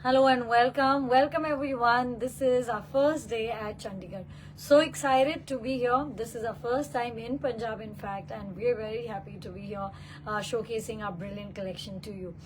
Hello and welcome. Welcome everyone. This is our first day at Chandigarh. So excited to be here. This is our first time in Punjab, in fact, and we're very happy to be here showcasing our brilliant collection to you.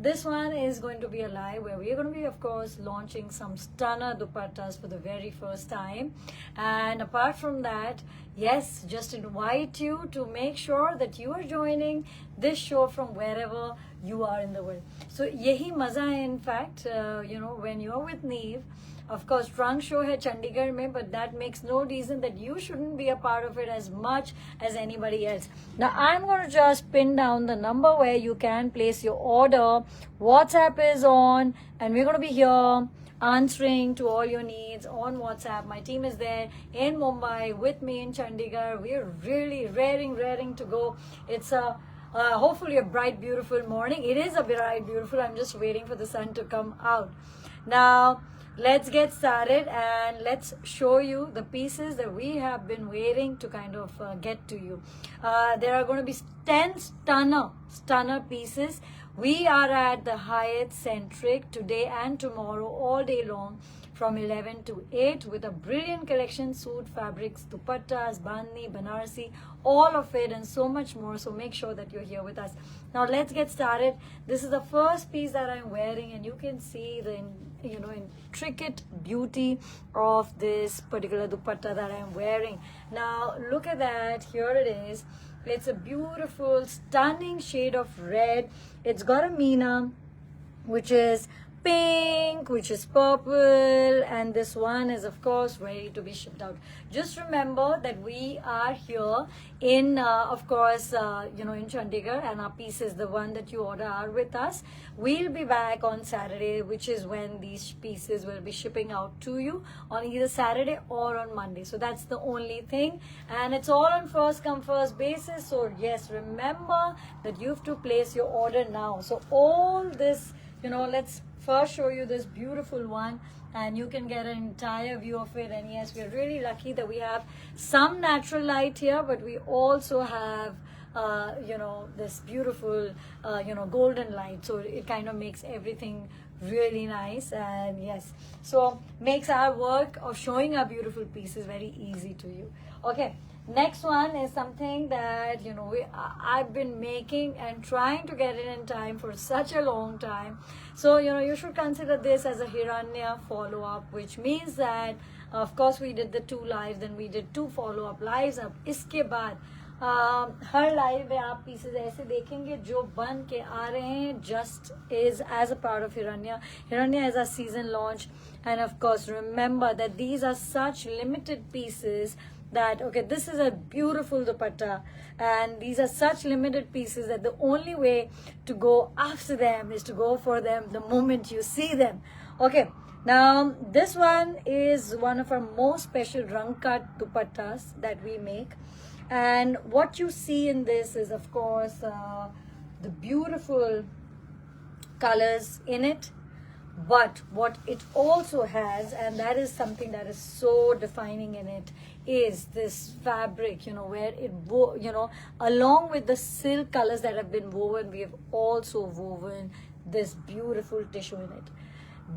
This one is going to be a live where we're going to be, of course, launching some stunner dupattas for the very first time. And apart from that, yes, just invite you to make sure that you are joining this show from wherever you are in the world. So यही मजा है in fact, when you're with Neve. Of course, trunk show है Chandigarh में, but that makes no reason that you shouldn't be a part of it as much as anybody else. Now, I'm going to just pin down the number where you can place your order. WhatsApp is on, and we're going to be here answering to all your needs on WhatsApp. My team is there in Mumbai with me in Chandigarh. We're really raring to go. It's a hopefully a bright, beautiful morning. It is a bright, beautiful. I'm just waiting for the sun to come out. Now, let's get started and let's show you the pieces that we have been waiting to kind of get to you. There are going to be 10 stunner pieces. We are at the Hyatt Centric today and tomorrow all day long from 11 to 8 with a brilliant collection, suit fabrics, dupattas, bandhni, banarasi, all of it and so much more. So make sure that you're here with us. Now let's get started. This is the first piece that I'm wearing and you can see the intricate beauty of this particular dupatta that I'm wearing. Now look at that. Here it is. It's a beautiful, stunning shade of red. It's got a meena, which is pink, which is purple, and this one is of course ready to be shipped out. Just remember that we are here in of course in Chandigarh, and our pieces, the one that you order, are with us. We'll be back on Saturday, which is when these pieces will be shipping out to you on either Saturday or on Monday. So that's the only thing, and it's all on first come first basis. So yes, remember that you have to place your order now. So all this, let's first show you this beautiful one and you can get an entire view of it. And yes, we're really lucky that we have some natural light here, but we also have this beautiful golden light, so it kind of makes everything really nice. And yes, so makes our work of showing our beautiful pieces very easy to you. Okay, next one is something that I've been making and trying to get it in time for such a long time. So you should consider this as a Hiranya follow-up, which means that of course we did the 2 lives, then we did 2 follow-up lives. अब इसके बाद हर live में आप pieces ऐसे देखेंगे जो बन के आ रहे हैं just is as a part of Hiranya is a season launch. And of course remember that these are such limited pieces that, okay, this is a beautiful dupatta and these are such limited pieces that the only way to go after them is to go for them the moment you see them. Okay, now this one is one of our most special rang cut dupattas that we make, and what you see in this is of course the beautiful colors in it. But what it also has, and that is something that is so defining in it, is this fabric, where it, along with the silk colors that have been woven, we have also woven this beautiful tissue in it.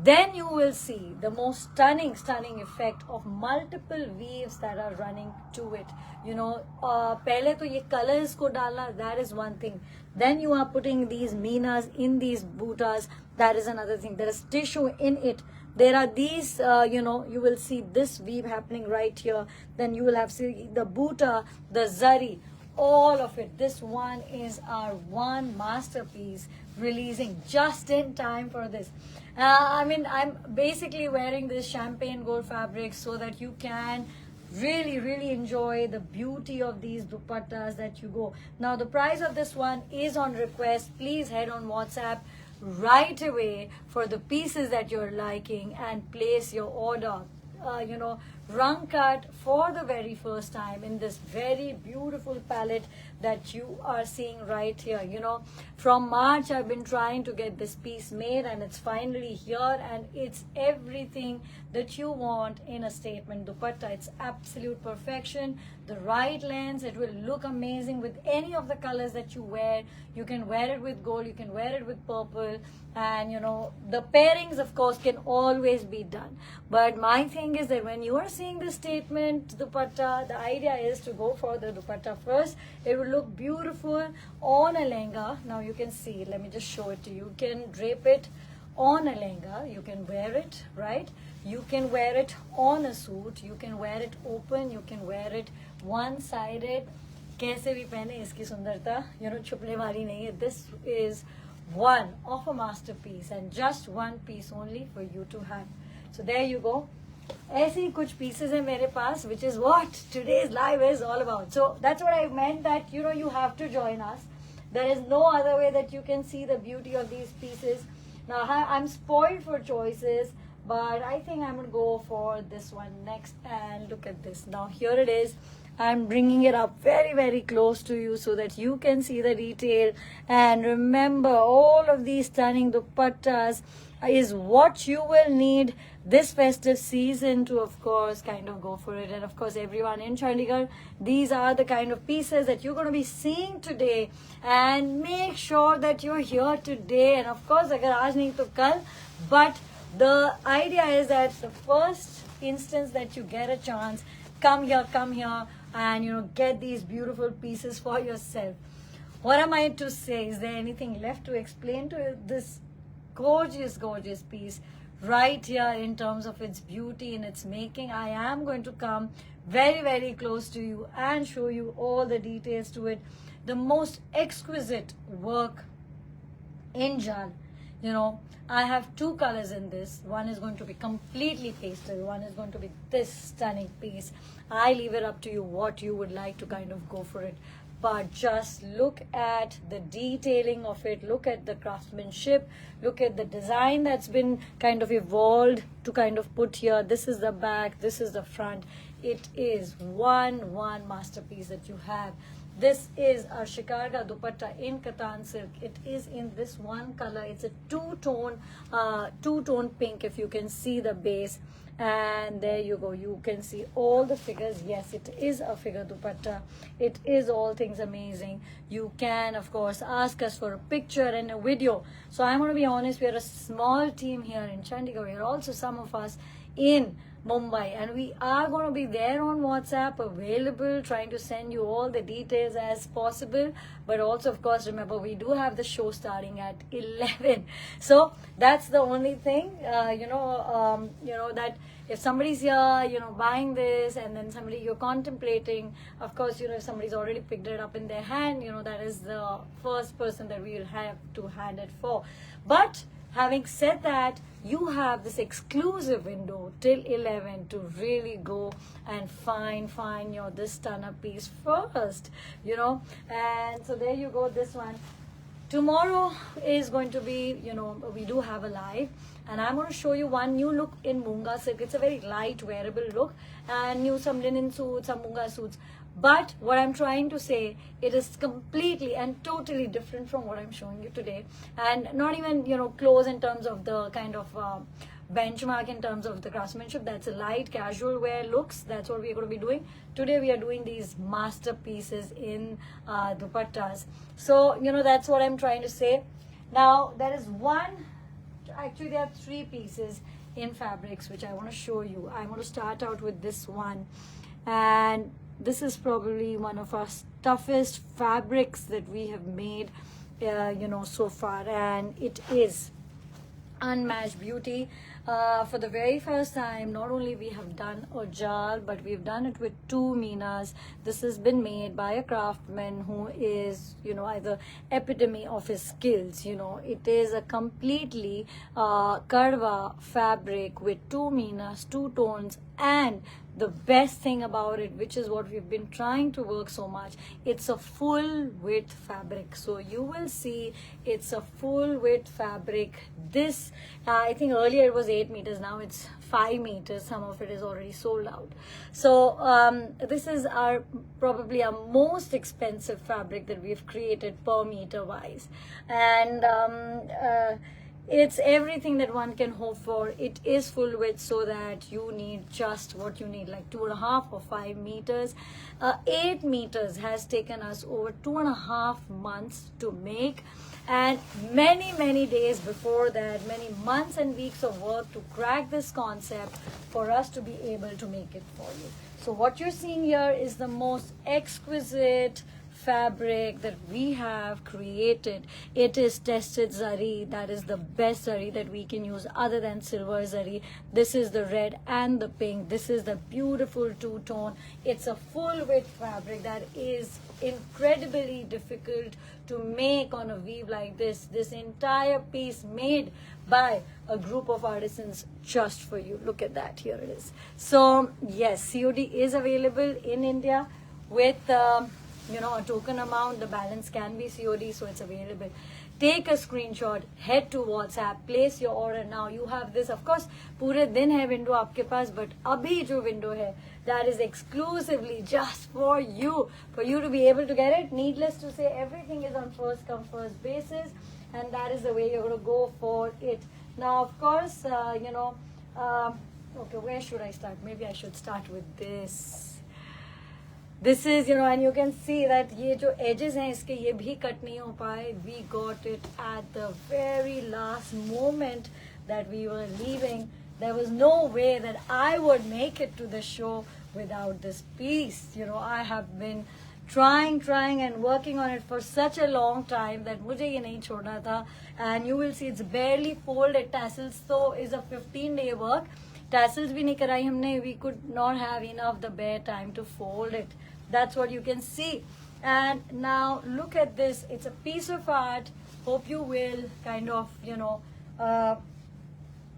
Then you will see the most stunning effect of multiple weaves that are running to it. पहले तो ये colors को डालना, that is one thing. Then you are putting these meenas in these buttas, that is another thing. There is tissue in it. There are these, you will see this weave happening right here. Then you will have see the butta, the zari, all of it. This one is our one masterpiece, releasing just in time for this. I'm basically wearing this champagne gold fabric so that you can really enjoy the beauty of these dupattas that you go. Now the price of this one is on request. Please head on WhatsApp right away for the pieces that you're liking and place your order. rung cut for the very first time in this very beautiful palette that you are seeing right here. You know, from March I've been trying to get this piece made, and it's finally here, and it's everything that you want in a statement dupatta. It's absolute perfection, the right length. It will look amazing with any of the colors that you wear. You can wear it with gold, you can wear it with purple, and you know, the pairings of course can always be done. But my thing is that when you are seeing the statement dupatta, the idea is to go for the dupatta first. It will look beautiful on a lehenga. Now you can see, let me just show it to you. You can drape it on a lehenga, you can wear it, right? You can wear it on a suit, you can wear it open, you can wear it one-sided. कैसे भी पहने, इसकी सुंदरता you know छुपने वाली नहीं है. This is one of a masterpiece and just one piece only for you to have. So there you go. ऐसे ही कुछ pieces हैं मेरे पास, which is what today's live is all about. So that's what I meant, that you know you have to join us. There is no other way that you can see the beauty of these pieces. Now I'm spoiled for choices, but I think I'm gonna go for this one next. And look at this. Now here it is. I'm bringing it up very, very close to you so that you can see the detail. And remember, all of these stunning dupattas is what you will need this festive season to, of course, kind of go for it. And of course, everyone in Chandigarh, these are the kind of pieces that you're going to be seeing today. And make sure that you're here today. And of course, agar aaj nahi to kal. But the idea is that the first instance that you get a chance, come here, and you know, get these beautiful pieces for yourself. What am I to say? Is there anything left to explain to you? This gorgeous, gorgeous piece right here in terms of its beauty in its making. I am going to come very, very close to you and show you all the details to it. The most exquisite work in Jal. You know, I have two colors in this. One is going to be completely pastel. One is going to be this stunning piece. I leave it up to you what you would like to kind of go for it. But just look at the detailing of it. Look at the craftsmanship. Look at the design that's been kind of evolved to kind of put here. This is the back. This is the front. It is one masterpiece that you have. This is a Shikarga dupatta in Katan silk. It is in this one color. It's a two-tone pink, if you can see the base. And there you go. You can see all the figures. Yes, it is a figure dupatta. It is all things amazing. You can, of course, ask us for a picture and a video. So I'm going to be honest, we are a small team here in Chandigarh. We are also some of us in Mumbai, and we are going to be there on WhatsApp, available, trying to send you all the details as possible. But also, of course, remember, we do have the show starting at 11. So that's the only thing, that if somebody's here, you know, buying this, and then somebody you're contemplating, of course, you know, if somebody's already picked it up in their hand, you know, that is the first person that we will have to hand it for. But having said that, you have this exclusive window till 11 to really go and find your this stunner piece first, you know. And so there you go, this one. Tomorrow is going to be, you know, we do have a live, and I'm going to show you one new look in Munga silk. It's a very light wearable look, and some linen suits, some Munga suits. But what I'm trying to say, it is completely and totally different from what I'm showing you today. And not even, you know, close in terms of the kind of benchmark in terms of the craftsmanship. That's a light casual wear looks. That's what we're going to be doing. Today we are doing these masterpieces in dupattas. So, you know, that's what I'm trying to say. Now, there is actually there are three pieces in fabrics which I want to show you. I want to start out with this one. And this is probably one of our toughest fabrics that we have made, so far. And it is unmatched beauty. For the very first time, not only we have done a jal, but we've done it with two meenas. This has been made by a craftsman who is, you know, either epitome of his skills. You know, it is a completely karwa fabric with two meenas, two tones, and the best thing about it, which is what we've been trying to work so much, it's a full width fabric. So you will see it's a full width fabric. This, I think earlier it was 8 meters, now it's 5 meters. Some of it is already sold out. So this is our probably our most expensive fabric that we've created per meter wise, and it's everything that one can hope for. It is full width, so that you need just what you need, like 2.5 or 5 meters. 8 meters has taken us over 2.5 months to make, and many days before that, many months and weeks of work to crack this concept for us to be able to make it for you. So what you're seeing here is the most exquisite fabric that we have created. It is tested zari. That is the best zari that we can use other than silver zari. This is the red and the pink. This is the beautiful two-tone. It's a full width fabric that is incredibly difficult to make on a weave like this. This entire piece made by a group of artisans just for you. Look at that. Here it is. So yes, COD is available in India with a token amount. The balance can be COD, so it's available. Take a screenshot, head to WhatsApp, place your order now. You have this, of course, पूरे दिन है window आपके पास, but अभी जो window है, that is exclusively just for you to be able to get it. Needless to say, everything is on first come first basis, and that is the way you're going to go for it. Now, of course, okay, where should I start? Maybe I should start with this. This is, and you can see that ये जो edges हैं इसके ये भी cut नहीं हो पाए. We got it at the very last moment that we were leaving. There was no way that I would make it to the show without this piece. I have been trying and working on it for such a long time that मुझे ये नहीं छोड़ना था. And you will see it's barely folded. Tassels so is a 15-day work. Tassels भी नहीं कराई हमने. We could not have enough the bare time to fold it. That's what you can see. And now look at this. It's a piece of art. Hope you will kind of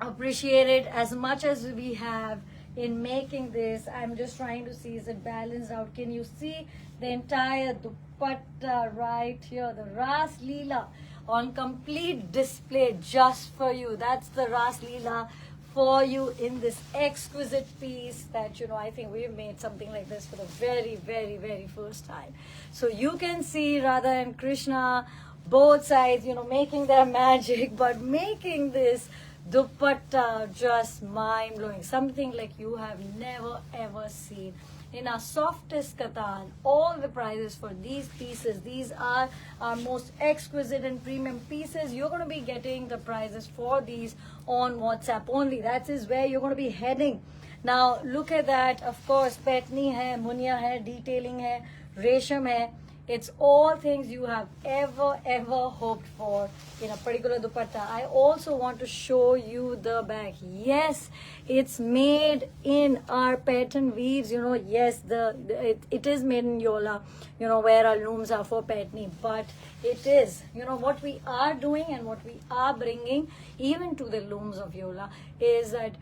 appreciate it as much as we have in making this. I'm just trying to see, is it balanced out? Can you see the entire dupatta right here? The Ras Leela on complete display just for you. That's the Ras Leela for you in this exquisite piece that I think we've made something like this for the very first time. So you can see Radha and Krishna both sides making their magic, but making this dupatta just mind-blowing, something like you have never ever seen. In our softest katan, all the prices for these pieces, these are our most exquisite and premium pieces. You're going to be getting the prices for these on WhatsApp only. That is where you're going to be heading. Now look at that. Of course, petni hai, munya hai, detailing hai, resham hai. It's all things you have ever hoped for in a particular dupatta. I also want to show you the back. Yes, it's made in our pattern weaves. Yes, it is made in Yola, where our looms are for patni. But it is, what we are doing and what we are bringing even to the looms of Yola is that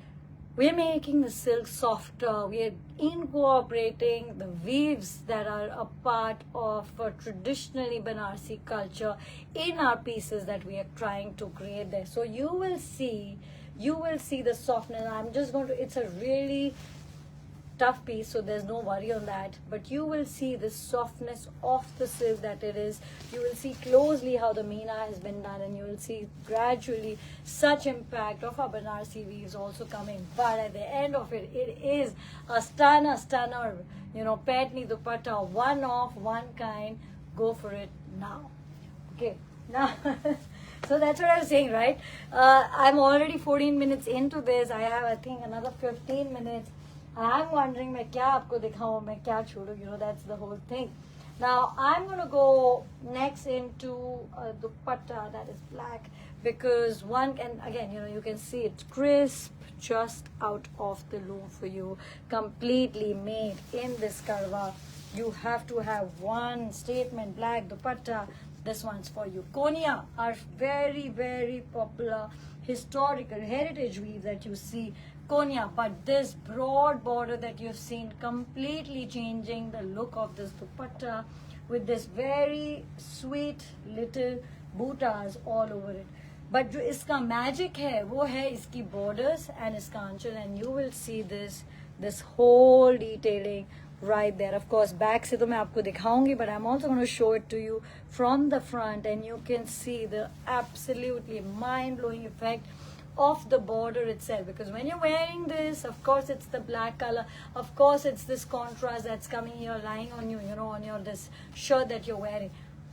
we're making the silk softer. We are incorporating the weaves that are a part of traditionally Banarsi culture in our pieces that we are trying to create there. So you will see the softness. I'm just going to, it's a really tough piece, so there's no worry on that, but you will see the softness of the silk that it is. You will see closely how the meena has been done, and you will see gradually such impact of our Banarsi weaves also coming. But at the end of it, it is a stunner, patni dupatta, one of one kind. Go for it now. Okay, now so that's what I was saying, right? I'm already 14 minutes into this. I have, I think, another 15 minutes. I'm wondering, मैं क्या आपको दिखाऊं, मैं क्या छोड़ूं, that's the whole thing. Now, I'm going to go next into dupatta that is black, because one, and again, you can see it's crisp, just out of the loom for you, completely made in this karwa. You have to have one statement black dupatta. This one's for you. Konya are very popular historical heritage weave that you see. Konya, but this broad border that you've seen, completely changing the look of this dupatta with this very sweet little buttas all over it. But जो इसका magic है वो है इसकी borders and इसका आंचल, and you will see this whole detailing right there. Of course back से तो मैं आपको दिखाऊंगी, but I am also gonna show it to you from the front, and you can see the absolutely mind-blowing effect of the border itself. Because when you're wearing this, of course it's the black color, of course it's this contrast that's coming here lying on you, you know, on your this shirt that you're wearing.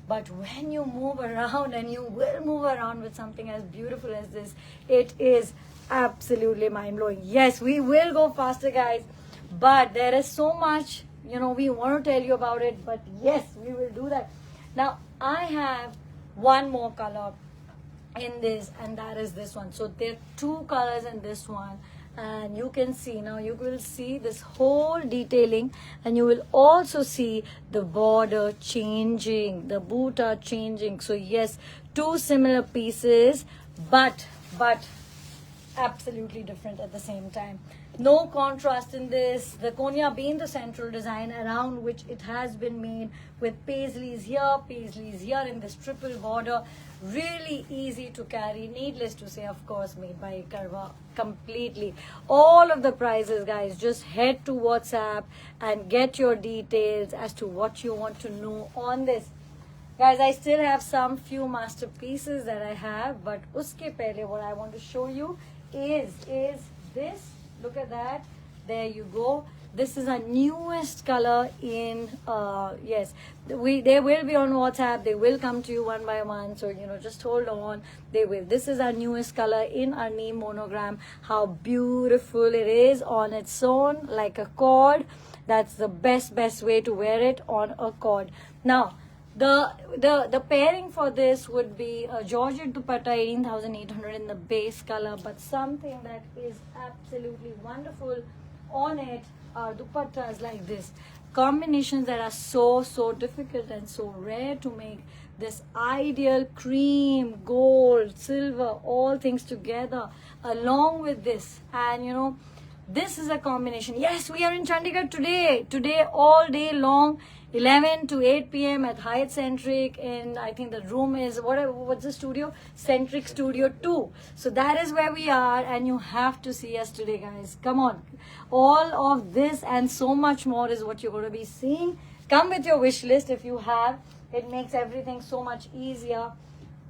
But when you move around, and you will move around with something as beautiful as this, it is absolutely mind-blowing. Yes, we will go faster, guys, but there is so much, you know, we want to tell you about it. But yes, we will do that. Now I have one more color in this, and that is this one. So there are two colors in this one, and you can see now, you will see this whole detailing, and you will also see the border changing, the boot are changing. So yes, two similar pieces, but absolutely different at the same time. No contrast in this. The Konya being the central design around which it has been made, with paisleys here in this triple border. Really easy to carry, needless to say, of course, made by Karwa completely. All of the prices, guys, just head to WhatsApp and get your details as to what you want to know on this. Guys, I still have some few masterpieces that I have, but uske pehle what I want to show you is this. Look at that. There you go. This is our newest color in yes, they will be on WhatsApp. They will come to you one by one, so you know, just hold on. They will. This is our newest color in our neem monogram. How beautiful it is on its own, like a cord. That's the best way to wear it, on a cord. Now the pairing for this would be a Georgette dupatta 18,800 in the base color, but something that is absolutely wonderful on it are dupattas like this. Combinations that are so difficult and so rare to make. This ideal cream, gold, silver, all things together along with this. And you know, this is a combination. Yes, we are in Chandigarh today all day long, 11 to 8 p.m. at Hyatt Centric, and I think the room is what's the studio? Centric Studio 2. So that is where we are, and you have to see us today, guys. Come on. All of this and so much more is what you're going to be seeing. Come with your wish list if you have. It makes everything so much easier.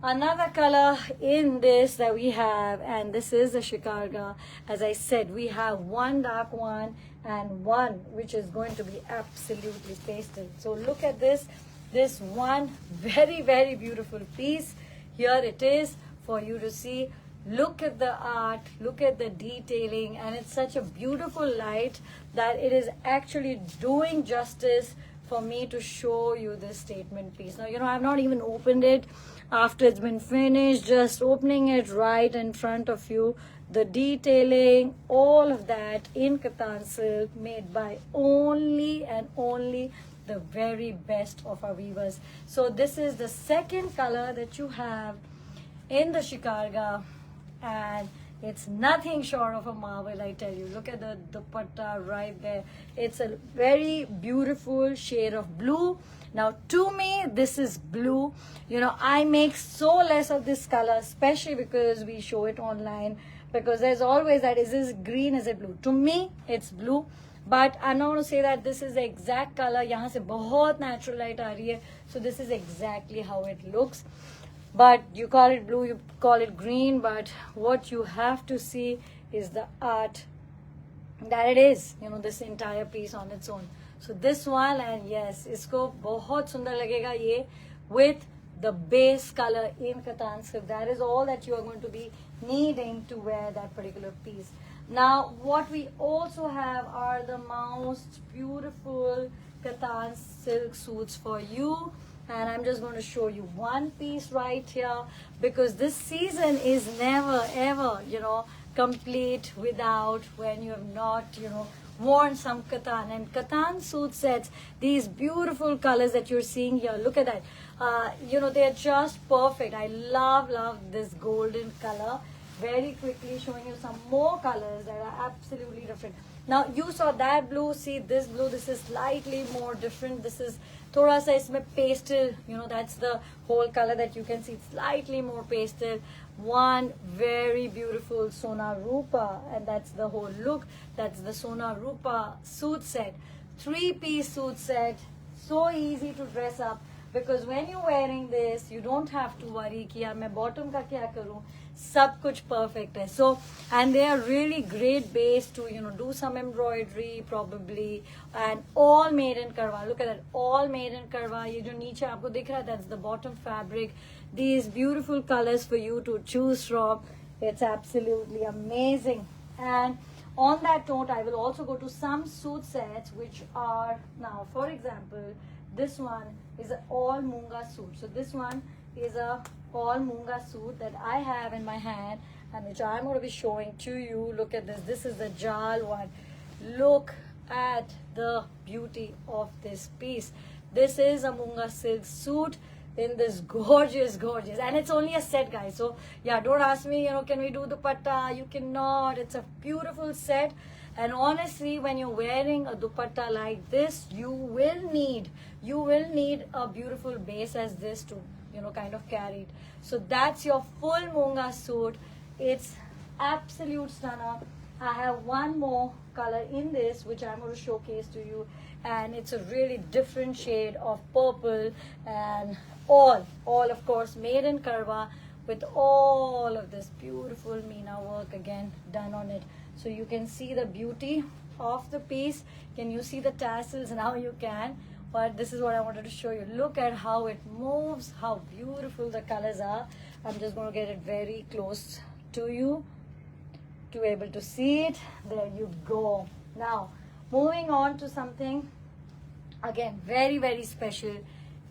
Another color in this that we have, and this is the Shikarga. As I said, we have one dark one and one which is going to be absolutely pastel. So look at this one very beautiful piece. Here it is for you to see. Look at the art, look at the detailing, and it's such a beautiful light that it is actually doing justice for me to show you this statement piece. Now, you know, I've not even opened it after it's been finished, just opening it right in front of you. The detailing, all of that in Kattan silk, made by only and only the very best of our weavers. So this is the second color that you have in the Shikarga, and it's nothing short of a marvel, I tell you. Look at the dupatta right there. It's a very beautiful shade of blue. Now, to me, this is blue. You know, I make so less of this color, especially because we show it online. Because there's always that, is this green, is it blue? To me, it's blue. But I'm not going to say that this is the exact color. Yahan se bahut natural light aa rahi hai. So this is exactly how it looks. But you call it blue, you call it green, but what you have to see is the art that it is, you know, this entire piece on its own. So this one, and yes, isko bahut sundar lagega ye with the base color in Kattan silk. That is all that you are going to be needing to wear that particular piece. Now, what we also have are the most beautiful Kattan silk suits for you. And I'm just going to show you one piece right here, because this season is never ever, you know, complete without when you have not, you know, worn some Kattan. And Kattan suit sets, these beautiful colors that you're seeing here, look at that. You know, they're just perfect. I love this golden color. very quickly showing you some more colors that are absolutely different. Now you saw that blue, see this blue, this is slightly more different. This is thoda sa isme pastel, you know, that's the whole color that you can see, slightly more pastel. One very beautiful Sona Rupa, and that's the whole look. That's the Sona Rupa suit set, 3-piece suit set. So easy to dress up, because when you're wearing this, you don't have to worry कि यार मैं bottom का क्या करूँ. सब कुछ perfect है. So, and they are really great base to, you know, do some embroidery probably, and all made in Karwa. Look at that, all made in Karwa. ये जो नीचे आपको दिख रहा है, that's the bottom fabric. These beautiful colors for you to choose from. It's absolutely amazing. And on that note, I will also go to some suit sets which are now, for example, this one is an all Munga suit. So this one is a all Munga suit that I have in my hand, and which I'm going to be showing to you. Look at this. This is the Jal one. Look at the beauty of this piece. This is a Munga silk suit in this gorgeous, and it's only a set, guys. So yeah, don't ask me, you know, can we do dupatta? You cannot. It's a beautiful set. And honestly, when you're wearing a dupatta like this, you will need a beautiful base as this to, you know, kind of carry it. So that's your full Munga suit. It's absolute stunner. I have one more color in this which I'm going to showcase to you, and it's a really different shade of purple, and all of course made in Karwa, with all of this beautiful Meena work again done on it. So you can see the beauty of the piece. Can you see the tassels? Now you can. But this is what I wanted to show you. Look at how it moves, how beautiful the colors are. I'm just going to get it very close to you to be able to see it. There you go. Now, moving on to something, again, very, very special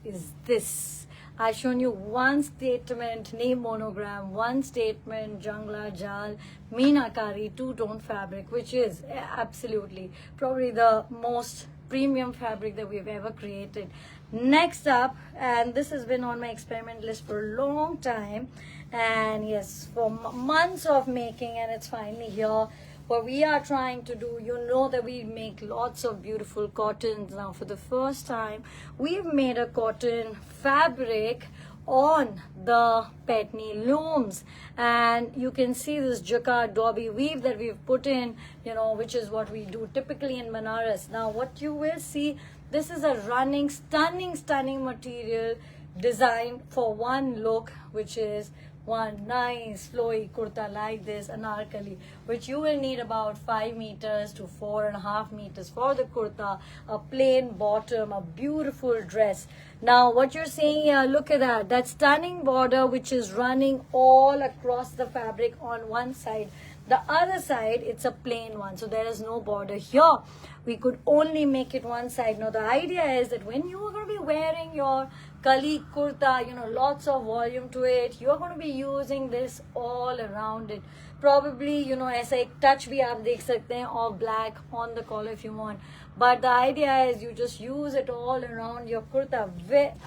is this. I've shown you one statement name monogram, one statement Jangla Jal Meenakari two-tone fabric, which is absolutely probably the most premium fabric that we've ever created. Next up, and this has been on my experiment list for a long time, and yes, for months of making, and it's finally here. What we are trying to do, you know that we make lots of beautiful cottons. Now for the first time, we've made a cotton fabric on the Petni looms, and you can see this jacquard dobby weave that we've put in, you know, which is what we do typically in Banaras. Now what you will see, this is a running stunning material designed for one look, which is one nice flowy kurta like this, anarkali, which you will need about 5 meters to 4.5 meters for the kurta, a plain bottom, a beautiful dress. Now what you're seeing here, look at that stunning border which is running all across the fabric on one side. The other side, it's a plain one, so there is no border here. We could only make it one side. Now the idea is that when you are going to be wearing your kali kurta, you know, lots of volume to it, you're going to be using this all around it. Probably, you know, ऐसा एक touch भी आप देख सकते हैं, or black on the collar if you want. But the idea is you just use it all around your kurta.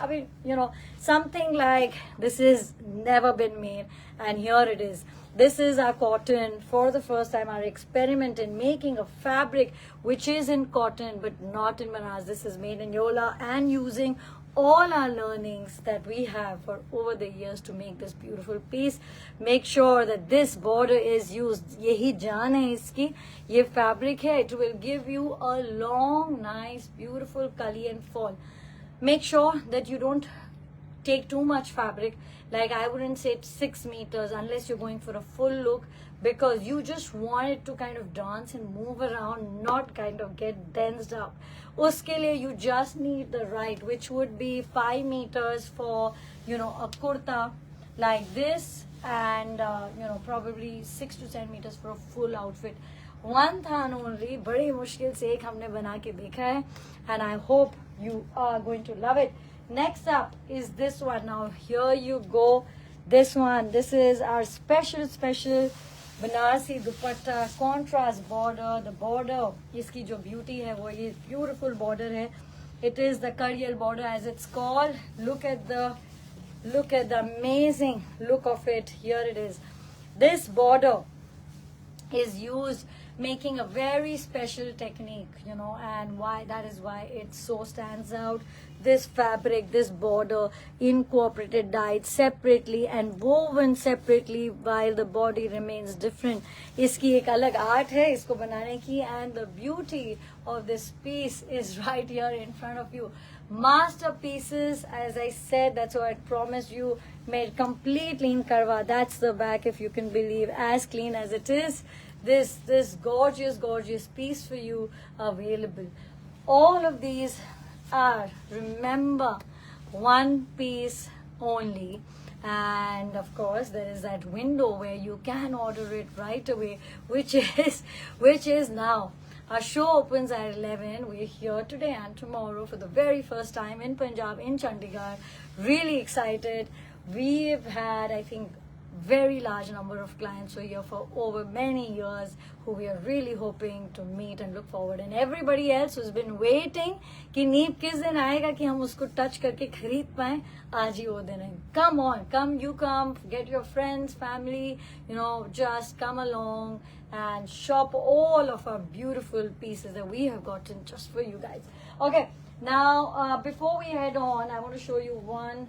I mean, you know, something like this is never been made, and here it is. This is our cotton. For the first time, our experiment in making a fabric which is in cotton but not in Banaras. This is made in Yola, and using all our learnings that we have for over the years to make this beautiful piece. Make sure that this border is used. Yehi jaan hai iski. Ye fabric hai. It will give you a long, nice, beautiful kali and fall. Make sure that you don't take too much fabric. Like I wouldn't say 6 meters unless you're going for a full look, because you just want it to kind of dance and move around, not kind of get densed up. Uske liye you just need the right, which would be 5 meters for, you know, a kurta like this, and you know, probably 6 to 10 meters for a full outfit. One than only, बड़ी मुश्किल से एक हमने बना के देखा है, and I hope you are going to love it. Next up is this one. Now here you go. This one, this is our special Banarasi dupatta, contrast border. The border, iski jo beauty hai, wo ye beautiful border hai. It is the Kariyal border as it's called. Look at the amazing look of it. Here it is. This border is used making a very special technique, you know, and why that is why it so stands out. This fabric, this border incorporated, dyed separately and woven separately while the body remains different. Iski ek alag art hai isko banane ki, and the beauty of this piece is right here in front of you. Masterpieces, as I said, that's what I promised you, made completely in Karwa. That's the back, if you can believe, as clean as it is. This gorgeous piece for you available. All of these are, remember, one piece only. And of course there is that window where you can order it right away, which is now. Our show opens at 11. We're here today and tomorrow for the very first time in Punjab, in Chandigarh. Really excited. We've had, I think, very large number of clients who are here for over many years, who we are really hoping to meet and look forward. And everybody else who's been waiting कि नीप किस दिन आएगा कि हम उसको touch करके खरीद पाएं, आज ही वो दिन है. Come on, come, you come, get your friends, family, you know, just come along and shop all of our beautiful pieces that we have gotten just for you guys. Okay, now before we head on, I want to show you one.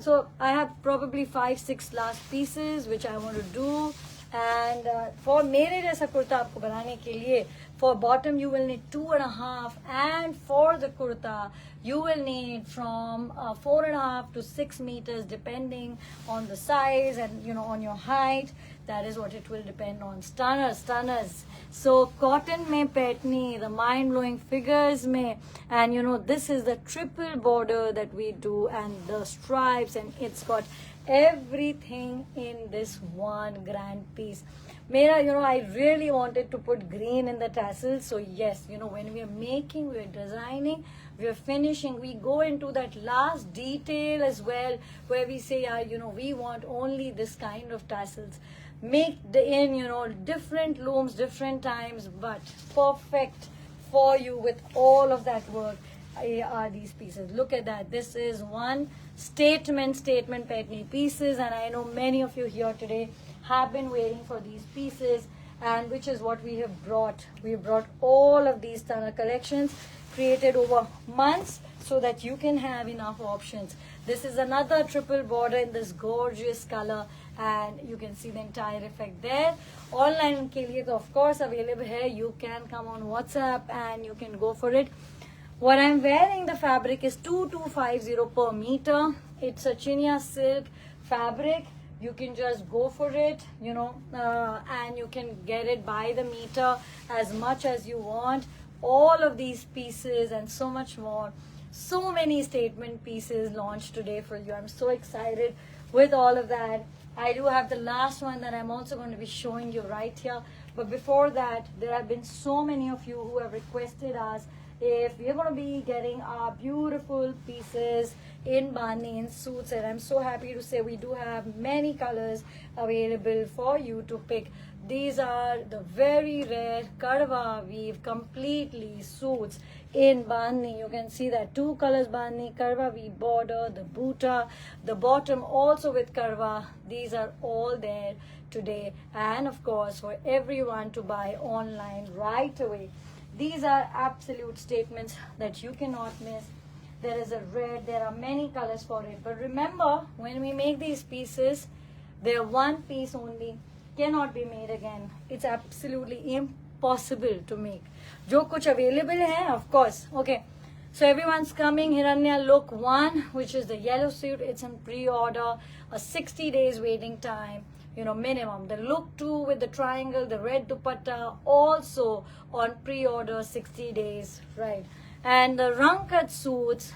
So I have probably 5-6 last pieces which I want to do, and for मेरे जैसा कुर्ता आपको बनाने के लिए, for bottom you will need 2.5, and for the kurta you will need from 4.5 to 6 meters depending on the size and, you know, on your height. That is what it will depend on. Stunners. So cotton mein patni, the mind-blowing figures mein, and you know, this is the triple border that we do, and the stripes, and it's got everything in this one grand piece. Mera, you know, I really wanted to put green in the tassels. So yes, you know, when we are making, we are designing, we are finishing, we go into that last detail as well, where we say, you know, we want only this kind of tassels. Make in, you know, different looms, different times, but perfect for you with all of that work are these pieces. Look at that. This is one statement patni pieces, and I know many of you here today have been waiting for these pieces, and which is what we have brought. We have brought all of these Tana collections created over months so that you can have enough options. This is another triple border in this gorgeous color, and you can see the entire effect there. Online ke liye to of course available hai. You can come on WhatsApp and you can go for it. What I'm wearing, the fabric is 2250 per meter. It's a chinia silk fabric. You can just go for it, you know, and you can get it by the meter as much as you want. All of these pieces and so much more. So many statement pieces launched today for you. I'm so excited with all of that. I do have the last one that I'm also going to be showing you right here. But before that, there have been so many of you who have requested us if we're going to be getting our beautiful pieces in bani, in suits, and I'm so happy to say we do have many colors available for you to pick. These are the very rare Karwa weave completely suits in bani. You can see that 2 colors bani, Karwa weave border, the buta, the bottom also with Karwa. These are all there today, and of course for everyone to buy online right away. These are absolute statements that you cannot miss. There is a red, there are many colors for it. But remember, when we make these pieces, they're one piece only, cannot be made again. It's absolutely impossible to make. Jo kuch available hai, of course. Okay, so everyone's coming. Hiranya look 1, which is the yellow suit. It's in pre-order, a 60 days waiting time, you know, minimum. The look 2 with the triangle, the red dupatta, also on pre-order 60 days, right? And the Rangkat suits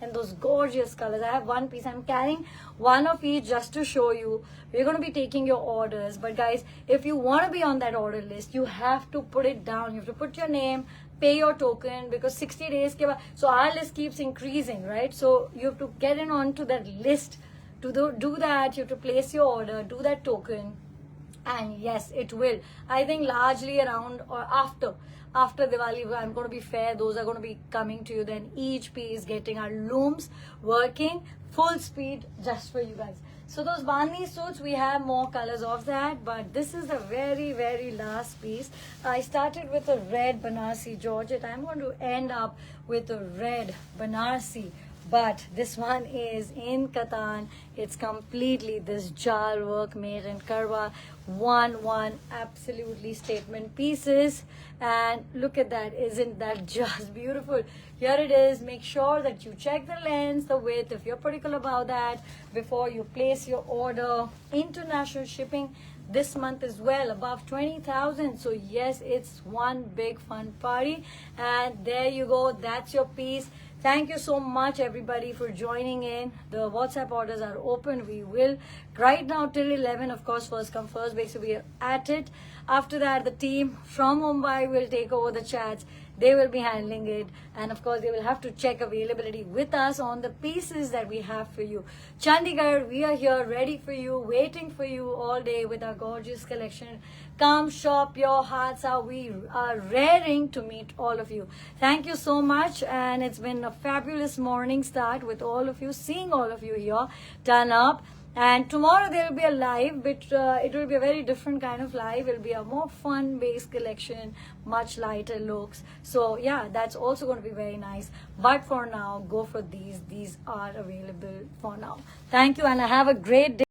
and those gorgeous colors. I have one piece. I'm carrying one of each just to show you. We're going to be taking your orders. But guys, if you want to be on that order list, you have to put it down. You have to put your name, pay your token, because 60 days ke baad, so our list keeps increasing, right? So you have to get in onto that list. To do that, you have to place your order, do that token, and yes, it will. I think largely around or after Diwali, I'm going to be fair, those are going to be coming to you. Then each piece getting our looms working full speed just for you guys. So those bandi suits, we have more colors of that, but this is the very last piece. I started with a red Banarsi Georgette. I'm going to end up with a red Banarsi, but this one is in Katan. It's completely this jal work made in Karwa. One absolutely statement pieces, and look at that. Isn't that just beautiful? Here it is. Make sure that you check the length, the width, if you're particular about that, before you place your order. International shipping this month as well, above 20,000. So yes, it's one big fun party. And there you go. That's your piece. Thank you so much, everybody, for joining in. The WhatsApp orders are open. We will right now till 11, of course, first come first basis. We are at it. After that, the team from Mumbai will take over the chats. They will be handling it, and of course they will have to check availability with us on the pieces that we have for you. Chandigarh, we are here ready for you, waiting for you all day with our gorgeous collection. Come shop your hearts out. We are raring to meet all of you. Thank you so much, and it's been a fabulous morning start with all of you, seeing all of you here turn up. And tomorrow there will be a live, but it will be a very different kind of live. It will be a more fun-based collection, much lighter looks. So yeah, that's also going to be very nice. But for now, go for these. These are available for now. Thank you, and have a great day.